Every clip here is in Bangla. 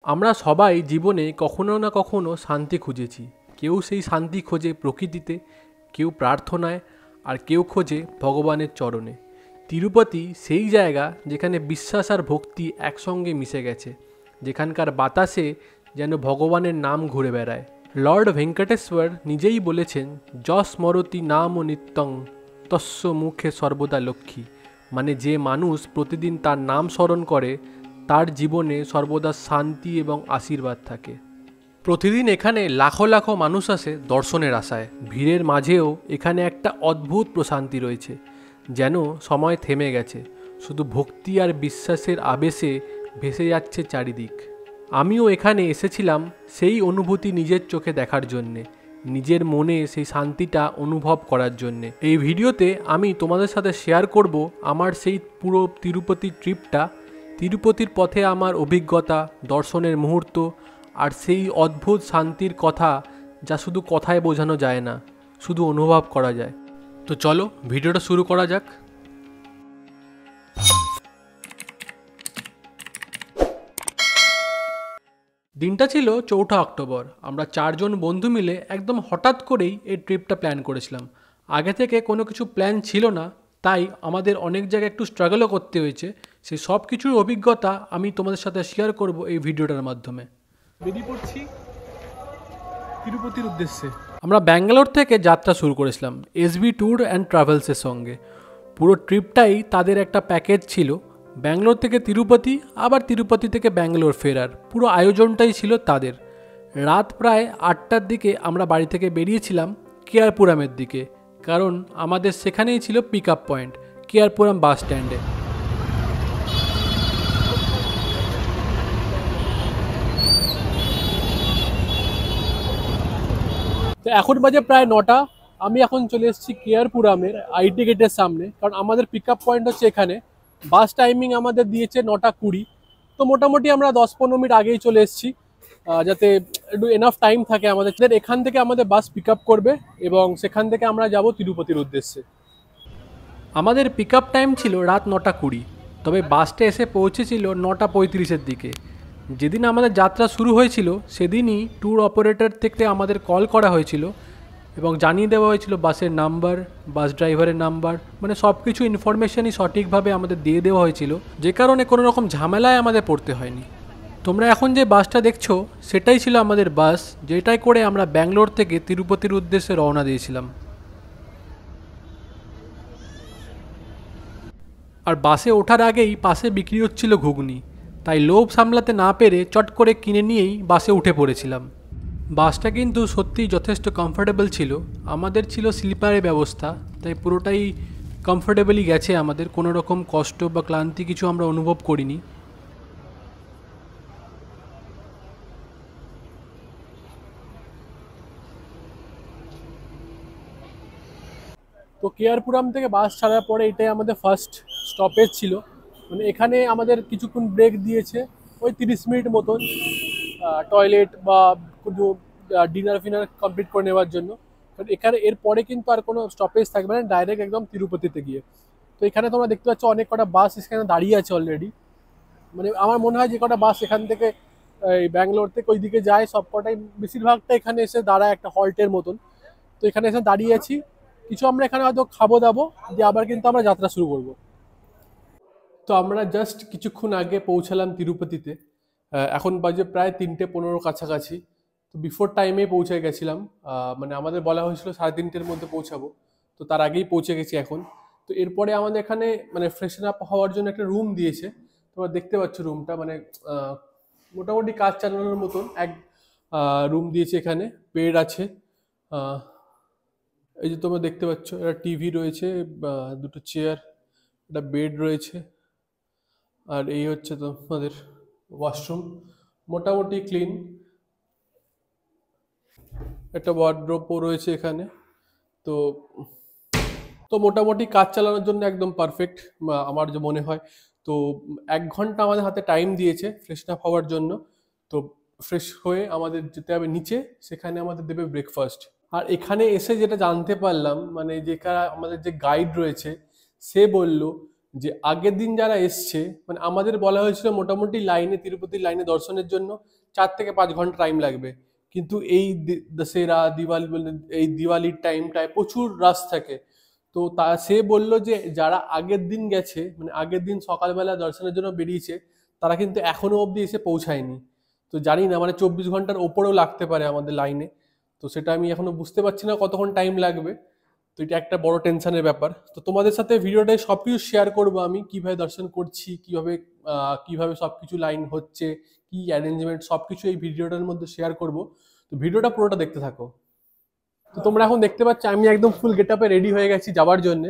আমরা সবাই জীবনে কখনো না কখনো শান্তি খুঁজেছি। কেউ সেই শান্তি খোঁজে প্রকৃতিতে, কেউ প্রার্থনায়, আর কেউ খোঁজে ভগবানের চরণে। তিরুপতি সেই জায়গা যেখানে বিশ্বাস আর ভক্তি একসঙ্গে মিশে গেছে, যেখানকার বাতাসে যেন ভগবানের নাম ঘুরে বেড়ায়। লর্ড ভেঙ্কটেশ্বর নিজেই বলেছেন, যশ স্মরতি নাম ও নিত্যং তস্য মুখে সর্বদা লক্ষ্মী। মানে যে মানুষ প্রতিদিন তার নাম স্মরণ করে তার জীবনে সর্বদা শান্তি এবং আশীর্বাদ থাকে। প্রতিদিন এখানে লাখো লাখো মানুষ আসে দর্শনের আশায়। ভিড়ের মাঝেও এখানে একটা অদ্ভুত প্রশান্তি রয়েছে, যেন সময় থেমে গেছে, শুধু ভক্তি আর বিশ্বাসের আবেশে ভেসে যাচ্ছে চারিদিক। আমিও এখানে এসেছিলাম সেই অনুভূতি নিজের চোখে দেখার জন্যে, নিজের মনে সেই শান্তিটা অনুভব করার জন্যে। এই ভিডিওতে আমি তোমাদের সাথে শেয়ার করব আমার সেই পুরো তিরুপতি ট্রিপটা, তিরুপতির পথে আমার অভিজ্ঞতা, দর্শনের মুহূর্ত আর সেই অদ্ভুত শান্তির কথা যা শুধু কথায় বোঝানো যায় না, শুধু অনুভব করা যায়। তো চলো ভিডিওটা শুরু করা যাক। দিনটা ছিল 4 অক্টোবর। আমরা 4জন বন্ধু মিলে একদম হঠাৎ করেই এই ট্রিপটা প্ল্যান করেছিলাম। আগে থেকে কোনো কিছু প্ল্যান ছিল না, তাই আমাদের অনেক জায়গায় একটু স্ট্রাগলও করতে হয়েছে। সেই সব কিছুর অভিজ্ঞতা আমি তোমাদের সাথে শেয়ার করব এই ভিডিওটার মাধ্যমে। বেরিয়ে পড়ছি তিরুপতির উদ্দেশ্যে। আমরা ব্যাঙ্গালোর থেকে যাত্রা শুরু করেছিলাম এসবি ট্যুর অ্যান্ড ট্রাভেলসের সঙ্গে। পুরো ট্রিপটাই তাদের একটা প্যাকেজ ছিল, ব্যাঙ্গালোর থেকে তিরুপতি, আবার তিরুপতি থেকে ব্যাঙ্গালোর ফেরার পুরো আয়োজনটাই ছিল তাদের। রাত প্রায় 8টার দিকে আমরা বাড়ি থেকে বেরিয়েছিলাম কেয়ারপুরামের দিকে, কারণ আমাদের সেখানেই ছিল পিক আপ পয়েন্ট, কেয়ারপুরাম বাস স্ট্যান্ডে। তো এখন বাজে প্রায় 9টা। আমি এখন চলে এসেছি কেয়ারপুরামের আইটি গেটের সামনে, কারণ আমাদের পিক আপ পয়েন্ট হচ্ছে এখানে। বাস টাইমিং আমাদের দিয়েছে 9টা 20। তো মোটামুটি আমরা 10-15 মিনিট আগেই চলে এসেছি, যাতে একটু এনাফ টাইম থাকে আমাদের। এখান থেকে আমাদের বাস পিক আপ করবে এবং সেখান থেকে আমরা যাব তিরুপতির উদ্দেশ্যে। আমাদের পিক আপ টাইম ছিল রাত 9টা 20, তবে বাসটা এসে পৌঁছেছিল 9টা 35-এর দিকে। যেদিন আমাদের যাত্রা শুরু হয়েছিল সেদিনই ট্যুর অপারেটর থেকে আমাদের কল করা হয়েছিল এবং জানিয়ে দেওয়া হয়েছিল বাসের নাম্বার, বাস ড্রাইভারের নাম্বার, মানে সব কিছু ইনফরমেশনই সঠিকভাবে আমাদের দিয়ে দেওয়া হয়েছিল, যে কারণে কোনো রকম ঝামেলায় আমাদের পড়তে হয়নি। তোমরা এখন যে বাসটা দেখছো সেটাই ছিল আমাদের বাস, যেটাই করে আমরা ব্যাঙ্গালোর থেকে তিরুপতির উদ্দেশ্যে রওনা দিয়েছিলাম। আর বাসে ওঠার আগেই পাশে বিক্রি হচ্ছিল ঘুগনি, তাই লোভ সামলাতে না পেরে চট করে কিনে নিয়েই বাসে উঠে পড়েছিলাম। বাসটা কিন্তু সত্যিই যথেষ্ট কমফোর্টেবল ছিল। আমাদের ছিল স্লিপারের ব্যবস্থা, তাই পুরোটাই কমফোর্টেবলই গেছে আমাদের, কোনো রকম কষ্ট বা ক্লান্তি কিছু আমরা অনুভব করিনি। তো কেয়ারপুরাম থেকে বাস ছাড়ার পরে এটাই আমাদের ফার্স্ট স্টপেজ ছিল। মানে এখানে আমাদের কিছুক্ষণ ব্রেক দিয়েছে, ওই 30 মিনিট মতন, টয়লেট বা কোনো ডিনার ফিনার কমপ্লিট করে নেওয়ার জন্য। কারণ এখানে এরপরে কিন্তু আর কোনো স্টপেজ থাকবে না, ডাইরেক্ট একদম তিরুপতিতে গিয়ে। তো এখানে তোমরা দেখতে পাচ্ছ অনেক কটা বাস এখানে দাঁড়িয়ে আছে অলরেডি। মানে আমার মনে হয় যে কটা বাস এখান থেকে এই ব্যাঙ্গালোর থেকে ওই দিকে যায় সব কটাই বেশিরভাগটা এখানে এসে দাঁড়ায় একটা হল্টের মতন। তো এখানে এসে দাঁড়িয়ে আছি, কিছু আমরা এখানে হয়তো খাবো দাবো, দিয়ে আবার কিন্তু আমরা যাত্রা শুরু করব। তো আমরা জাস্ট কিছুক্ষণ আগে পৌঁছালাম তিরুপতিতে। এখন বাজে প্রায় 3:15 কাছাকাছি। তো বিফোর টাইমে পৌঁছে গেছিলাম। মানে আমাদের বলা হয়েছিল 3:30-এর মধ্যে পৌঁছাবো, তো তার আগেই পৌঁছে গেছি এখন। তো এরপরে আমাদের এখানে মানে ফ্রেশন আপ হওয়ার জন্য একটা রুম দিয়েছে। তোমরা দেখতে পাচ্ছ রুমটা, মানে মোটামুটি কাজ চালানোর মতন এক রুম দিয়েছে। এখানে বেড আছে, আহ, এই যে তোমরা দেখতে পাচ্ছ একটা টিভি রয়েছে, দুটো চেয়ার, একটা বেড রয়েছে, আর এই হচ্ছে তোমাদের ওয়াশরুম, মোটামুটি ক্লিন। একটা ওয়ার্ড্রোবও রয়েছে এখানে। তো তো মোটামুটি কাজ চালানোর জন্য একদম পারফেক্ট আমার যে মনে হয়। তো 1 ঘন্টা আমাদের হাতে টাইম দিয়েছে ফ্রেশ আপ হওয়ার জন্য। তো ফ্রেশ হয়ে আমাদের যেতে হবে নিচে, সেখানে আমাদের দেবে ব্রেকফাস্ট। আর এখানে এসে যেটা জানতে পারলাম, মানে আমাদের যে গাইড রয়েছে সে বলল যে আগের দিন যারা এসছে, মানে আমাদের বলা হয়েছিল মোটামুটি লাইনে, তিরুপতির লাইনে দর্শনের জন্য 4 থেকে 5 ঘন্টা টাইম লাগবে, কিন্তু এই দশেরা দিওয়ালি, এই দিওয়ালির টাইমটায় প্রচুর রাশ থাকে। তো সে বলল যে যারা আগের দিন গেছে, মানে আগের দিন সকালবেলা দর্শনের জন্য বেরিয়েছে, তারা কিন্তু এখনো অবধি এসে পৌঁছায়নি। তো জানি না, মানে 24 ঘন্টার ওপরেও লাগতে পারে আমাদের লাইনে। তো সেটা আমি এখনো বুঝতে পারছি না কতক্ষণ টাইম লাগবে। তো এটা একটা বড় টেনশনের ব্যাপার। তো তোমাদের সাথে ভিডিওটায় সবকিছু শেয়ার করব, আমি কিভাবে দর্শন করছি, কিভাবে সবকিছু লাইন হচ্ছে, কি অ্যারেঞ্জমেন্ট, সবকিছু এই ভিডিওটার মধ্যে শেয়ার করব। তো ভিডিওটা পুরোটা দেখতে থাকো। তো তোমরা এখন দেখতে পাচ্ছ আমি একদম ফুল গেট আপে রেডি হয়ে গেছি যাওয়ার জন্য।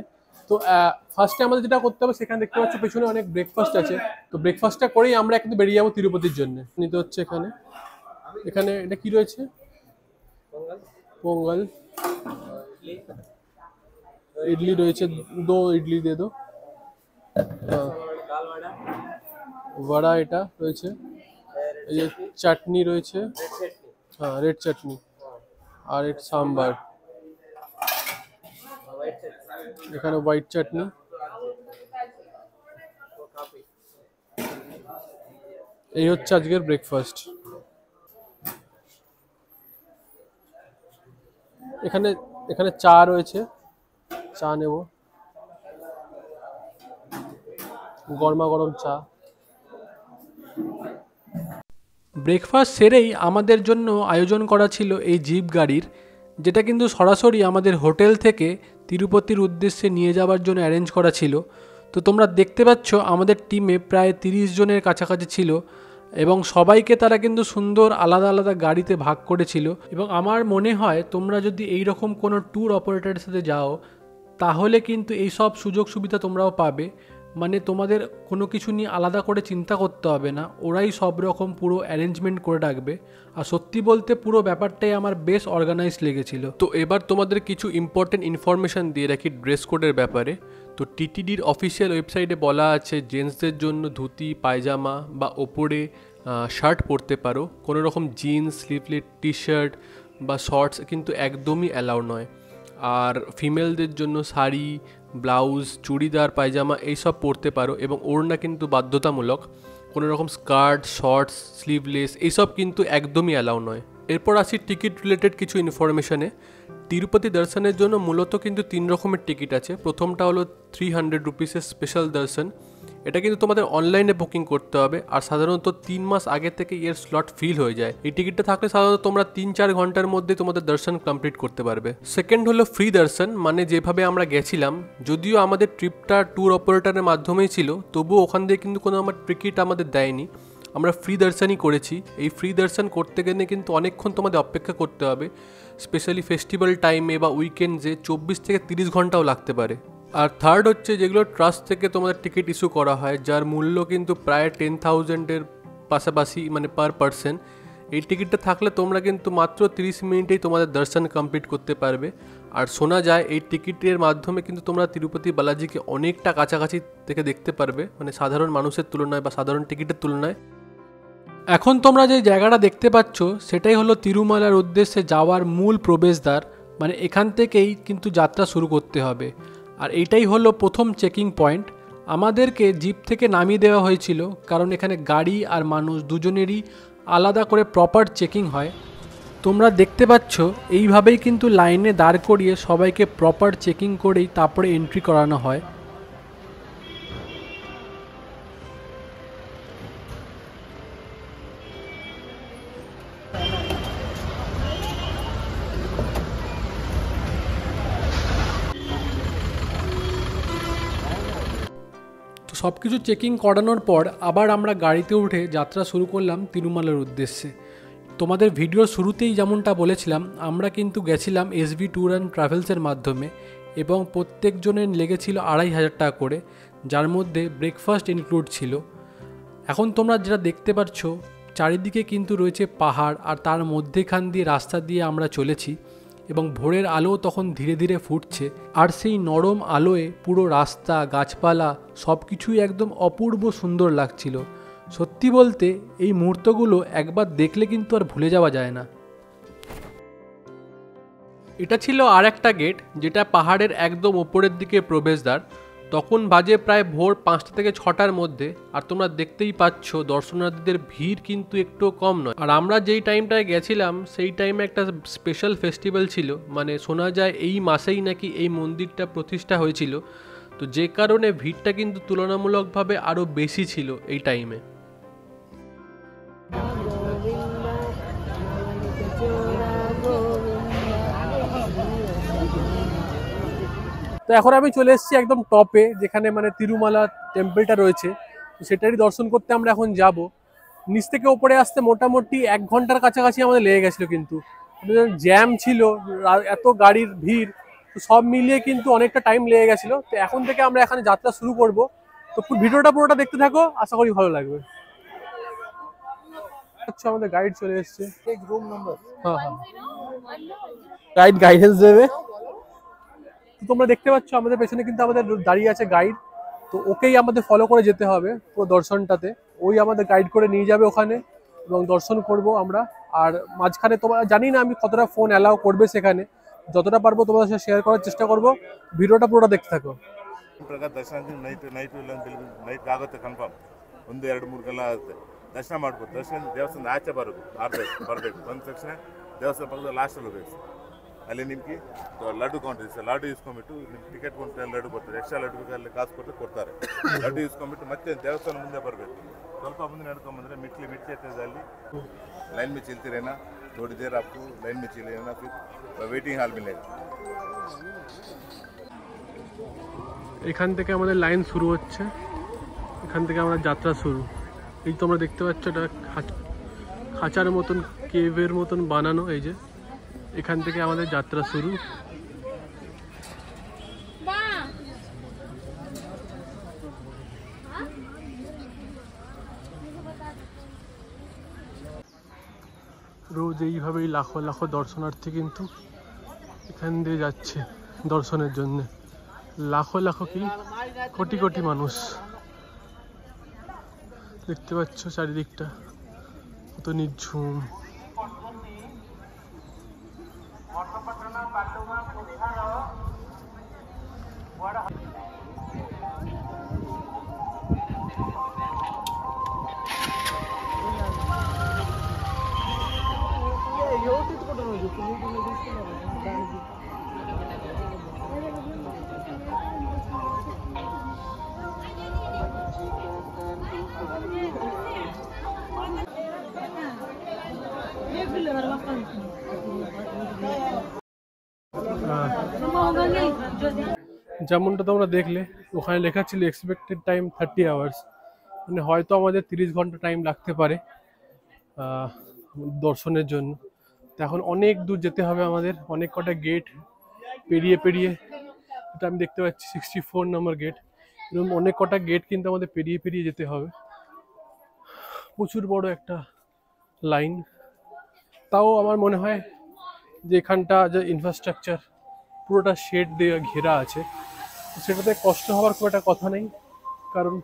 তো ফার্স্টে আমাদের যেটা করতে হবে, সেখানে দেখতে পাচ্ছ পেছনে অনেক ব্রেকফাস্ট আছে। তো ব্রেকফাস্টটা করেই আমরা কিন্তু বেরিয়ে যাবো তিরুপতির জন্য। নিতে হচ্ছে এখানে, এখানে এটা কি রয়েছে, পোঙ্গল, ইডলি রয়েছে, দো ইডলি দিয়ে দো। বড়া এটা রয়েছে, এই যে চাটনি রয়েছে, হ্যাঁ রেড চাটনি, আর এটা সাম্বার, এখানে হোয়াইট চাটনি। এই হচ্ছে আজকের ব্রেকফাস্ট। এখানে এখানে চা রয়েছে, চা নেব, গরমা গরম চা। ব্রেকফাস্ট সেরেই আমাদের জন্য আয়োজন করা ছিল এই জিপ গাড়ির, যেটা কিন্তু সরাসরি আমাদের হোটেল থেকে তিরুপতির উদ্দেশ্যে নিয়ে যাওয়ার জন্য অ্যারেঞ্জ করা ছিল। তো তোমরা দেখতে পাচ্ছ আমাদের টিমে প্রায় 30 জনের কাছাকাছি ছিল, এবং সবাইকে তারা কিন্তু সুন্দর আলাদা আলাদা গাড়িতে ভাগ করেছিল। এবং আমার মনে হয় তোমরা যদি এই রকম কোনো ট্যুর অপারেটরের সাথে যাও, তাহলে কিন্তু এই সব সুযোগ সুবিধা তোমরাও পাবে। মানে তোমাদের কোনো কিছু নিয়ে আলাদা করে চিন্তা করতে হবে না, ওরাই সব রকম পুরো অ্যারেঞ্জমেন্ট করে রাখবে। আর সত্যি বলতে পুরো ব্যাপারটাই আমার বেশ অর্গানাইজ লেগেছিল। তো এবার তোমাদের কিছু ইম্পর্টেন্ট ইনফরমেশান দিয়ে রাখি ড্রেস কোডের ব্যাপারে। তো টিটিডির অফিসিয়াল ওয়েবসাইটে বলা আছে জেন্টসদের জন্য ধুতি, পায়জামা বা ওপরে শার্ট পরতে পারো, কোনো রকম জিন্স, স্লিভলেস টি শার্ট বা শর্টস কিন্তু একদমই অ্যালাউ নয়। আর ফিমেলদের জন্য শাড়ি, ব্লাউজ, চুড়িদার, পায়জামা এইসব পরতে পারো, এবং ওড়না কিন্তু বাধ্যতামূলক। কোনো রকম স্কার্ট, শর্টস, স্লিভলেস এইসব কিন্তু একদমই অ্যালাউ নয়। এরপর আসি টিকিট রিলেটেড কিছু ইনফরমেশানে। তিরুপতি দর্শনের জন্য মূলত কিন্তু 3 রকমের টিকিট আছে। প্রথমটা হলো 300 রুপিসের স্পেশাল দর্শন, এটা কিন্তু তোমাদের অনলাইনে বুকিং করতে হবে, আর সাধারণত 3 মাস আগে থেকে এর স্লট ফিল হয়ে যায়। এই টিকিটটা থাকলে সাধারণত তোমরা 3-4 ঘন্টার মধ্যে তোমাদের দর্শন কমপ্লিট করতে পারবে। সেকেন্ড হলো ফ্রি দর্শন, মানে যেভাবে আমরা গেছিলাম, যদিও আমাদের ট্রিপটা ট্যুর অপারেটরের মাধ্যমেই ছিল, তবুও ওখান দিয়ে কিন্তু কোনো আমার টিকিট আমাদের দেয়নি, আমরা ফ্রি দর্শনই করেছি। এই ফ্রি দর্শন করতে গেলে কিন্তু অনেকক্ষণ তোমাদের অপেক্ষা করতে হবে, স্পেশালি ফেস্টিভ্যাল টাইমে বা উইকেন্ডসে 24 থেকে 30 ঘন্টাও লাগতে পারে। আর থার্ড হচ্ছে যেগুলো ট্রাস্ট থেকে তোমাদের টিকিট ইস্যু করা হয়, যার মূল্য কিন্তু প্রায় 10,000-এর পাশাপাশি, মানে পার পারসন। এই টিকিটটা থাকলে তোমরা কিন্তু মাত্র 30 মিনিটেই তোমাদের দর্শন কমপ্লিট করতে পারবে। আর শোনা যায় এই টিকিটের মাধ্যমে কিন্তু তোমরা তিরুপতি বালাজিকে অনেকটা কাছাকাছি থেকে দেখতে পারবে, মানে সাধারণ মানুষের তুলনায় বা সাধারণ টিকিটের তুলনায়। এখন তোমরা যে জায়গাটা দেখতে পাচ্ছ সেটাই হলো তিরুমালার উদ্দেশ্যে যাওয়ার মূল প্রবেশদ্বার, মানে এখান থেকেই কিন্তু যাত্রা শুরু করতে হবে। আর এইটাই হলো প্রথম চেকিং পয়েন্ট। আমাদেরকে জিপ থেকে নামিয়ে দেওয়া হয়েছিল, কারণ এখানে গাড়ি আর মানুষ দুজনেরই আলাদা করে প্রপার চেকিং হয়। তোমরা দেখতে পাচ্ছ এইভাবেই কিন্তু লাইনে দাঁড় করিয়ে সবাইকে প্রপার চেকিং করেই তারপরে এন্ট্রি করানো হয়। তো সব কিছু চেকিং করানোর পর আবার আমরা গাড়িতে উঠে যাত্রা শুরু করলাম তিরুমালার উদ্দেশ্যে। তোমাদের ভিডিওর শুরুতেই যেমনটা বলেছিলাম, আমরা কিন্তু গেছিলাম এসবি ট্যুর অ্যান্ড ট্রাভেলসের মাধ্যমে, এবং প্রত্যেকজনের লেগেছিল 2,500 টাকা করে, যার মধ্যে ব্রেকফাস্ট ইনক্লুড ছিল। এখন তোমরা যেটা দেখতে পাচ্ছ, চারিদিকে কিন্তু রয়েছে পাহাড়, আর তার মধ্যেখান দিয়ে রাস্তা দিয়ে আমরা চলেছি, এবং ভোরের আলো তখন ধীরে ধীরে ফুটছে, আর সেই নরম আলোয় পুরো রাস্তা, গাছপালা সব কিছুই একদম অপূর্ব সুন্দর লাগছিল। সত্যি বলতে এই মুহূর্তগুলো একবার দেখলে কিন্তু আর ভুলে যাওয়া যায় না। এটা ছিল আর একটা গেট, যেটা পাহাড়ের একদম ওপরের দিকে প্রবেশদ্বার। তখন বাজে প্রায় ভোর 5টা থেকে 6টার মধ্যে। আর তোমরা দেখতেই পাচ্ছ দর্শনার্থীদের ভিড় কিন্তু একটু কম নয়। আর আমরা যেই টাইমটায় গেছিলাম সেই টাইমে একটা স্পেশাল ফেস্টিভ্যাল ছিল, মানে শোনা যায় এই মাসেই নাকি এই মন্দিরটা প্রতিষ্ঠা হয়েছিল, তো যে কারণে ভিড়টা কিন্তু তুলনামূলকভাবে আরও বেশি ছিল এই টাইমে। তো এখন আমি চলে এসেছি একদম টপে, যেখানে মানে তিরুমালা টেম্পলটা রয়েছে, তো সেটারই দর্শন করতে আমরা এখন যাব। নিচ থেকে ওপরে আসতে মোটামুটি 1 ঘন্টার কাছাকাছি আমাদের লেগে গেছিলো, কিন্তু জ্যাম ছিল, এত গাড়ির ভিড়, তো সব মিলিয়ে কিন্তু অনেকটা টাইম লেগে গেছিলো। তো এখন থেকে আমরা এখানে যাত্রা শুরু করব, তো ভিডিওটা পুরোটা দেখতে থাকো, আশা করি ভালো লাগবে। আচ্ছা, আমাদের গাইড চলে এসছে। রুম নাম্বার হ্যাঁ হ্যাঁ, গাইড গাইডেন্স দেবে। তোমরা দেখতে পাচ্ছ আমাদের পেছনে কিন্তু আমাদের দাঁড়িয়ে আছে গাইড, তো ওকেই আমাদের ফলো করে যেতে হবে পুরো দর্শনটাতে। ওই আমাদের গাইড করে নিয়ে যাবে ওখানে এবং দর্শন করব আমরা। আর মাঝখানে তোমরা জানি না আমি কতটা ফোন অ্যালাউ করবে সেখানে, যতটা পারবো তোমাদের সাথে শেয়ার করার চেষ্টা করব। ভিডিওটা পুরোটা দেখতে থাকো। ದರ್ಶನ ನೈಟ್ ಆಗುತ್ತೆ ಕನ್ಫರ್ಮ್, 1-2-3 ಗಂಟೆ ಆಗುತ್ತೆ. ದರ್ಶನ ಮಾಡ್ಬೋದು. ದರ್ಶನ ದೇವಸ್ಥಾನದ ಆಚೆ ಬರಬೇಕು ಬಂದ ತಕ್ಷಣ ದೇವಸ್ಥಾನ ಪಕ್ಕದ ಲಾಸ್ಟಲ್ಲಿ ಹೋಗ್ಬೇಕು. ಅಲ್ಲಿ ನಿಮ್ಗೆ ಲಡ್ಡು ಕೌಂಟರ್ ಇದೆ, ಲಡ್ಡು ಇಸ್ಕೊಂಡ್ಬಿಟ್ಟು ನಿಮ್ಗೆ ಟಿಕೆಟ್ ಕೊಂಡು ಲಡ್ಡು ಕೊಡ್ತಾರೆ. ಎಕ್ಸ್ಟ್ರಾ ಲಡ್ಡು ಅಲ್ಲಿ ಕಾಸು ಕೊಟ್ಟು ಕೊಡ್ತಾರೆ. ಲಡ್ಡು ಇಸ್ಕೊಂಡ್ಬಿಟ್ಟು ಮತ್ತೆ ದೇವಸ್ಥಾನ ಮುಂದೆ ಬರಬೇಕು. ಸ್ವಲ್ಪ ಮುಂದೆ ನಡ್ಕೊಂಬಂದ್ರೆ ಮಿಟ್ಲಿ ಹತ್ತಿರದಲ್ಲಿ लाइन में चलती रहना, थोड़ी देर आपको लाइन में चले रहना, फिर वेटिंग हॉल मिलेगा। এখান থেকে আমাদের লাইন শুরু হচ্ছে, এখান থেকে আমাদের যাত্রা শুরু। এই তোমরা দেখতে পাচ্ছ এটা খাঁচার মতন, কেভের মতন বানানো, এই যে এখান থেকে আমাদের যাত্রা শুরু। রোজ এইভাবেই লাখো লাখো দর্শনার্থী কিন্তু এখান দিয়ে যাচ্ছে দর্শনের জন্য। লাখো লাখো কি কোটি কোটি মানুষ, দেখতে পাচ্ছ চারিদিকটা কত নিঝুম। যেমনটা তোমরা দেখলে ওখানে লেখা ছিল এক্সপেক্টেড টাইম 30 আওয়ার্স, মানে হয়তো আমাদের 30 ঘন্টা টাইম লাগতে পারে দর্শনের জন্য। তো এখন অনেক দূর যেতে হবে আমাদের, অনেক কটা গেট পেরিয়ে পেরিয়ে, এটা আমি দেখতে পাচ্ছি 64 নম্বর গেট, এরকম অনেক কটা গেট কিন্তু আমাদের পেরিয়ে পেরিয়ে যেতে হবে। প্রচুর বড় একটা লাইন। তাও আমার মনে হয় যে এখানটা যে ইনফ্রাস্ট্রাকচার পুরোটা শেড দিয়ে ঘেরা আছে, সেটাতে কষ্ট হওয়ার খুব একটা কথা নেই। কারণ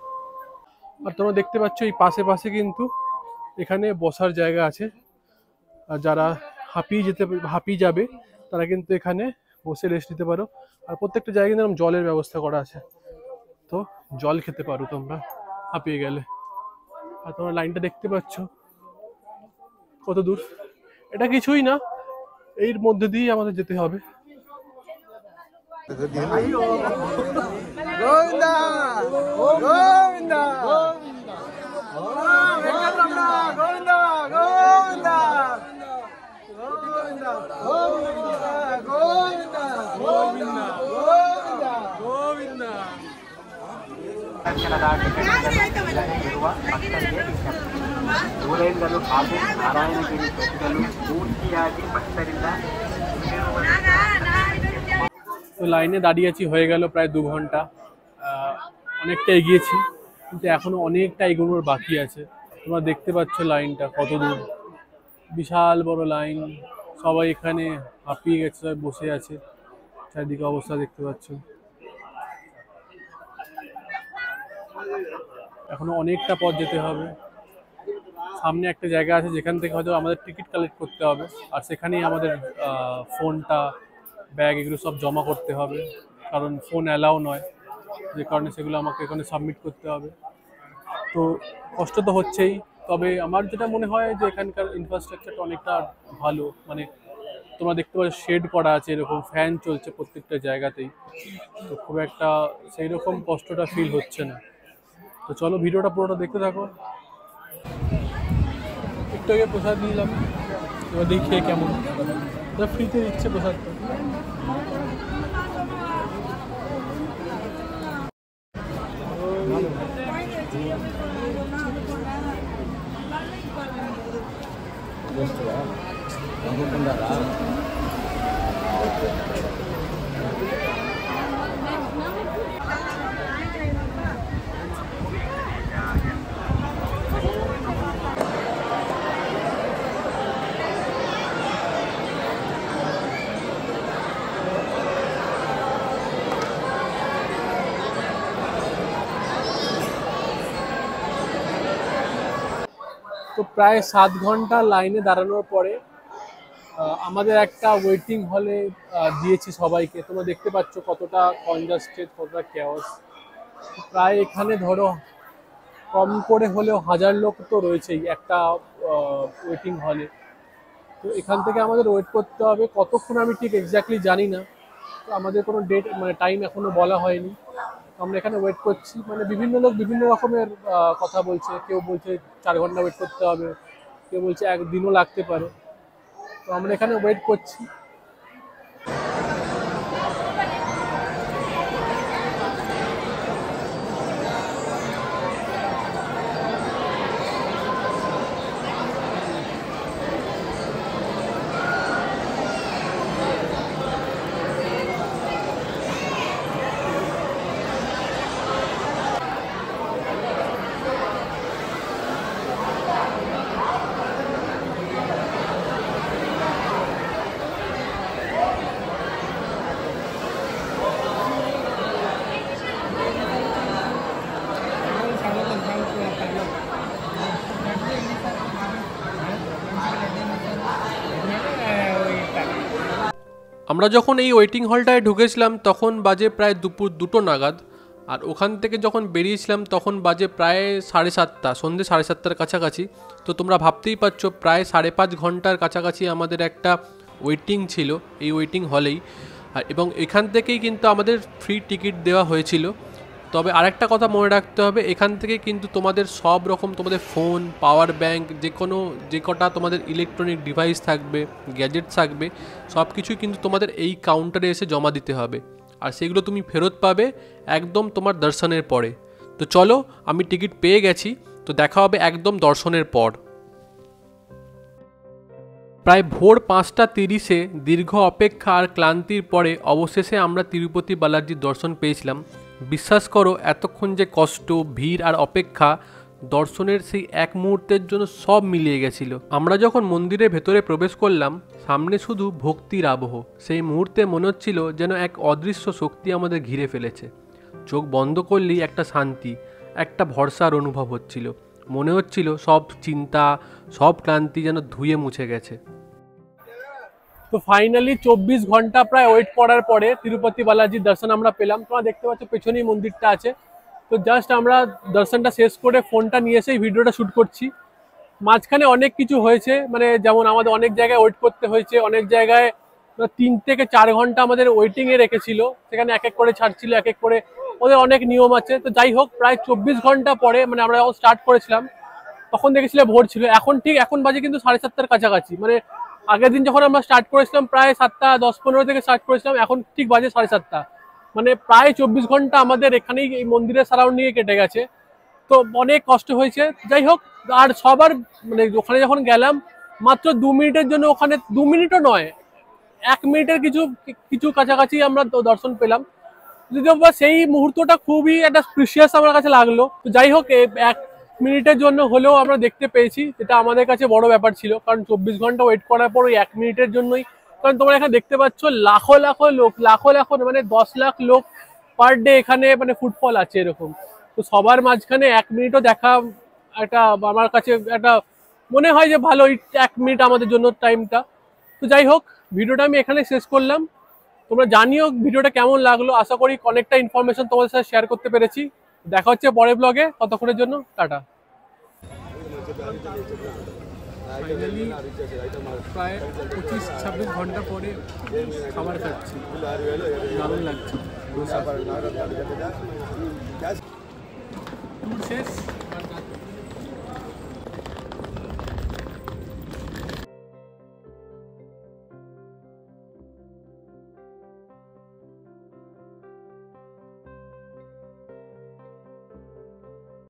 আর তোমরা দেখতে পাচ্ছ এই পাশে পাশে কিন্তু এখানে বসার জায়গা আছে, আর যারা হাঁপিয়ে যাবে তারা কিন্তু এখানে বসে রেস্ট নিতে পারো। আর প্রত্যেকটা জায়গায় কিন্তু এরকম জলের ব্যবস্থা করা আছে, তো জল খেতে পারো তোমরা হাঁপিয়ে গেলে। আর তোমরা লাইনটা দেখতে পাচ্ছ কত দূর, এটা কিছুই না, এর মধ্যে দিয়ে আমাদের যেতে হবে। গোবিন্দা গোবিন্দা গোবিন্দা গোবিন্দা গোবিন্দা গোবিন্দা গোবিন্দা গোবিন্দা গোবিন্দা। ಊರೆಲ್ಲರೂ ಹಾಗೂ ನಾರಾಯಣಗಿರಿ ಬೆಟ್ಟಗಳು ಪೂರ್ತಿಯಾಗಿ ಭಕ್ತರಿಂದ তো লাইনে দাঁড়িয়ে আছি, হয়ে গেল প্রায় 2 ঘন্টা। অনেকটা এগিয়েছি, কিন্তু এখনো অনেকটা এগোনোর বাকি আছে। তোমরা দেখতে পাচ্ছ লাইনটা কত দূর, বিশাল বড় লাইন। সবাই এখানে হাঁপিয়ে গেছে, সবাই বসে আছে, চারিদিকে অবস্থা দেখতে পাচ্ছ। এখনো অনেকটা পথ যেতে হবে। সামনে একটা জায়গা আছে যেখান থেকে হয়তো আমাদের টিকিট কালেক্ট করতে হবে, আর সেখানেই আমাদের ফোনটা, ব্যাগ এগুলো সব জমা করতে হবে, কারণ ফোন অ্যালাউ নয় যে কারণে সেগুলো আমাকে এখানে সাবমিট করতে হবে। তো কষ্ট তো হচ্ছেই, তবে আমার যেটা মনে হয় যে এখানকার ইনফ্রাস্ট্রাকচারটা অনেকটা ভালো। মানে তোমরা দেখতে পাচ্ছ শেড করা আছে, এরকম ফ্যান চলছে প্রত্যেকটা জায়গাতেই, তো খুব একটা সেই রকম কষ্টটা ফিল হচ্ছে না। তো চলো ভিডিওটা পুরোটা দেখতে থাকো। একটু আগে প্রসাদ নিলাম, এবার দেখি খেয়ে কেমন। ফ্রিতে দিচ্ছে প্রসাদটা। তো প্রায় 7 ঘন্টা লাইনে দাঁড়ানোর পরে আমাদের একটা ওয়েটিং হলে দিয়েছি সবাইকে। তোমরা দেখতে পাচ্ছ কতটা কনজাস্টেড, কতটা কেওস। প্রায় এখানে ধরো কম করে হলেও 1000 লোক তো রয়েছেই একটা ওয়েটিং হলে। তো এখান থেকে আমাদের ওয়েট করতে হবে কতক্ষণ আমি ঠিক এক্স্যাক্টলি জানি না। তো আমাদের কোনো ডেট মানে টাইম এখনো বলা হয়নি। তো আমরা এখানে ওয়েট করছি, মানে বিভিন্ন লোক বিভিন্ন রকমের কথা বলছে। কেউ বলছে 4 ঘন্টা ওয়েট করতে হবে, কেউ বলছে একদিনও লাগতে পারে। তো আমরা এখানে ওয়েট করছি। আমরা যখন এই ওয়েটিং হলটায় ঢুকেছিলাম তখন বাজে প্রায় দুপুর 2টো নাগাদ, আর ওখান থেকে যখন বেরিয়েছিলাম তখন বাজে প্রায় 7:30, সন্ধ্যে 7:30টার কাছাকাছি। তো তোমরা ভাবতেই পারছো প্রায় 5.5 ঘন্টার কাছাকাছি আমাদের একটা ওয়েটিং ছিল এই ওয়েটিং হলেই। আর এবং এখান থেকেই কিন্তু আমাদের ফ্রি টিকিট দেওয়া হয়েছিল। তবে আরেকটা কথা মনে রাখতে হবে, এখান থেকে কিন্তু তোমাদের সব রকম তোমাদের ফোন, পাওয়ার ব্যাংক, যে কটা তোমাদের ইলেকট্রনিক ডিভাইস থাকবে, গ্যাজেট থাকবে, সব কিছুই কিন্তু তোমাদের এই কাউন্টারে এসে জমা দিতে হবে। আর সেগুলো তুমি ফেরত পাবে একদম তোমার দর্শনের পরে। তো চলো, আমি টিকিট পেয়ে গেছি, তো দেখা হবে একদম দর্শনের পর। প্রায় ভোর 5:30-এ দীর্ঘ অপেক্ষা আর ক্লান্তির পরে অবশেষে আমরা তিরুপতি বালাজির দর্শন পেয়েছিলাম। বিশ্বাস করো, এতক্ষণ যে কষ্ট, ভিড় আর অপেক্ষা, দর্শনের সেই এক মুহূর্তের জন্য সব মিলিয়ে গেছিল। আমরা যখন মন্দিরের ভেতরে প্রবেশ করলাম, সামনে শুধু ভক্তির আবহ। সেই মুহূর্তে মনে হচ্ছিল যেন এক অদৃশ্য শক্তি আমাদের ঘিরে ফেলেছে। চোখ বন্ধ করলেই একটা শান্তি, একটা ভরসার অনুভব হচ্ছিল। মনে হচ্ছিল সব চিন্তা, সব ক্লান্তি যেন ধুয়ে মুছে গেছে। তো ফাইনালি 24 ঘন্টা প্রায় ওয়েট করার পরে তিরুপতি বালাজির দর্শন আমরা পেলাম। তোমরা দেখতে পাচ্ছ পেছনেই মন্দিরটা আছে। তো জাস্ট আমরা দর্শনটা শেষ করে ফোনটা নিয়ে এসে ভিডিওটা শ্যুট করছি। মাঝখানে অনেক কিছু হয়েছে, মানে যেমন আমাদের অনেক জায়গায় ওয়েট করতে হয়েছে, অনেক জায়গায় 3 থেকে 4 ঘন্টা আমাদের ওয়েটিংয়ে রেখেছিল, সেখানে এক এক করে ছাড়ছিল, এক এক করে ওদের অনেক নিয়ম আছে। তো যাই হোক, প্রায় 24 ঘন্টা পরে, মানে আমরা যখন স্টার্ট করেছিলাম তখন দেখেছিলাম ভোর ছিল, এখন বাজে কিন্তু 7:30টার কাছাকাছি। মানে আগের দিন যখন আমরা স্টার্ট করেছিলাম প্রায় 7:10-15 থেকে স্টার্ট করেছিলাম, এখন ঠিক বাজে 7:30। মানে প্রায় 24 ঘন্টা আমাদের এখানেই এই মন্দিরের সারাউন্ডিংয়ে কেটে গেছে। তো অনেক কষ্ট হয়েছে। যাই হোক, আর সবার মানে ওখানে যখন গেলাম মাত্র 2 মিনিটের জন্য, ওখানে 2 মিনিটও নয়, 1 মিনিটের কিছু কাছাকাছি আমরা দর্শন পেলাম। যদিও বা সেই মুহূর্তটা খুবই একটা প্রিসিয়াস আমার কাছে লাগলো। তো যাই হোক, 1 মিনিটের জন্য হলেও আমরা দেখতে পেয়েছি, যেটা আমাদের কাছে বড় ব্যাপার ছিল। কারণ 24 ঘন্টা ওয়েট করার পর ওই 1 মিনিটের জন্যই, কারণ তোমরা এখানে দেখতে পাচ্ছ লাখো লাখো মানে 10 লাখ লোক পার ডে এখানে মানে ফুটফল আছে এরকম। তো সবার মাঝখানে 1 মিনিটও দেখা একটা আমার কাছে একটা মনে হয় যে ভালো, 1 মিনিট আমাদের জন্য টাইমটা। তো যাই হোক, ভিডিওটা আমি এখানে শেষ করলাম। তোমরা জানিও ভিডিওটা কেমন লাগলো। আশা করি অনেকটা ইনফরমেশন তোমাদের সাথে শেয়ার করতে পেরেছি। দেখা হচ্ছে পরের ব্লগে, ততক্ষণের জন্য টাটা। ফাইনালি প্রায় 25-26 ঘন্টা পরে খাবার খাচ্ছি, দারুণ লাগছে। শেষ।